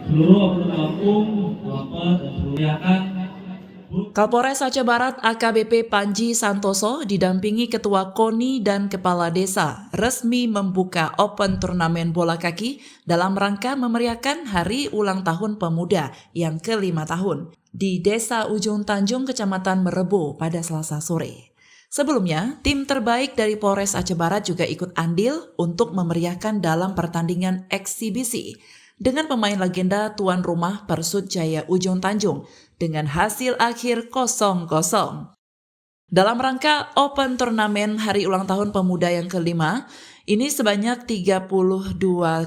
seluruh oknum kampung, bapak dan seluruh rakyat. Kapolres Aceh Barat AKBP Panji Santoso didampingi Ketua KONI dan Kepala Desa resmi membuka open turnamen bola kaki dalam rangka memeriahkan Hari Ulang Tahun Pemuda yang ke-5 tahun di Desa Ujung Tanjung, Kecamatan Merebu pada Selasa sore. Sebelumnya, tim terbaik dari Polres Aceh Barat juga ikut andil untuk memeriahkan dalam pertandingan eksibisi dengan pemain legenda tuan rumah Persut Jaya Ujung Tanjung dengan hasil akhir 0-0. Dalam rangka Open Turnamen Hari Ulang Tahun Pemuda yang ke-5, ini sebanyak 32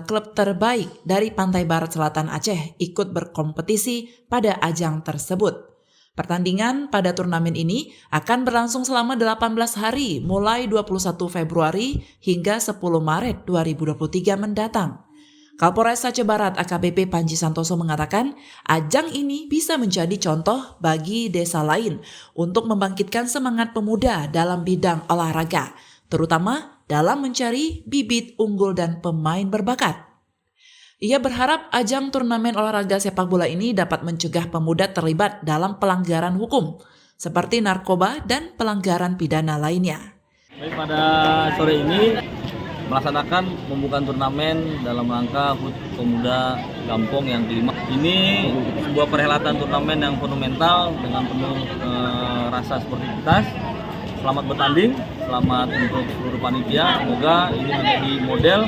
klub terbaik dari pantai barat selatan Aceh ikut berkompetisi pada ajang tersebut. Pertandingan pada turnamen ini akan berlangsung selama 18 hari mulai 21 Februari hingga 10 Maret 2023 mendatang. Kapolres Aceh Barat AKBP Panji Santoso mengatakan ajang ini bisa menjadi contoh bagi desa lain untuk membangkitkan semangat pemuda dalam bidang olahraga, terutama dalam mencari bibit unggul dan pemain berbakat. Ia berharap ajang turnamen olahraga sepak bola ini dapat mencegah pemuda terlibat dalam pelanggaran hukum, seperti narkoba dan pelanggaran pidana lainnya. Baik, pada sore ini melaksanakan pembukaan turnamen dalam rangka HUT Pemuda Gampong yang ke-5. Ini sebuah perhelatan turnamen yang monumental dengan penuh rasa sportivitas. Selamat bertanding, selamat untuk seluruh panitia. Semoga ini menjadi model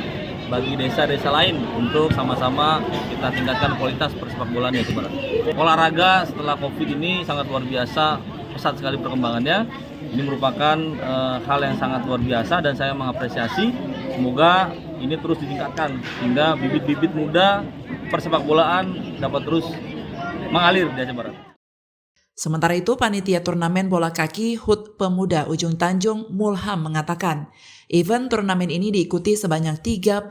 bagi desa-desa lain untuk sama-sama kita tingkatkan kualitas persepak bolaan di Aceh Barat. Olahraga setelah Covid ini sangat luar biasa, pesat sekali perkembangannya. Ini merupakan hal yang sangat luar biasa dan saya mengapresiasi. Semoga ini terus ditingkatkan sehingga bibit-bibit muda persepak bolaan dapat terus mengalir di Aceh Barat. Sementara itu, panitia turnamen bola kaki HUT Pemuda Ujung Tanjung Mulham mengatakan, event turnamen ini diikuti sebanyak 32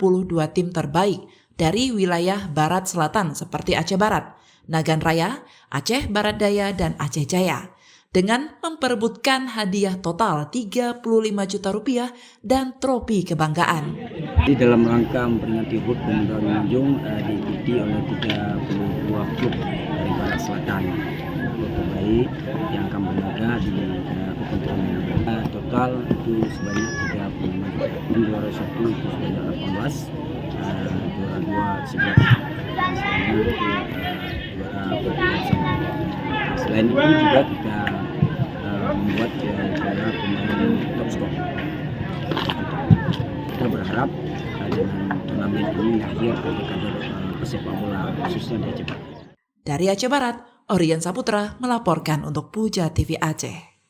tim terbaik dari wilayah barat selatan seperti Aceh Barat, Nagan Raya, Aceh Barat Daya, dan Aceh Jaya, dengan memperebutkan hadiah total 35 juta rupiah dan trofi kebanggaan. Di dalam rangka memperingati HUT Pemuda Ujung Tanjung diikuti oleh 32 klub dari barat selatan terbaik yang akan berlaga di open turnamen. Total itu sebanyak 35 juta. Juara 1 itu sebanyak 18, juara 2 11, dan selanjutnya juara 14. Selain itu juga kita membuat juara pemain top skor. Kita berharap dengan turnamen ini lahir kader pesepak bola khususnya di Aceh Barat. Dari Aceh Barat, Orion Saputra melaporkan untuk Puja TV Aceh.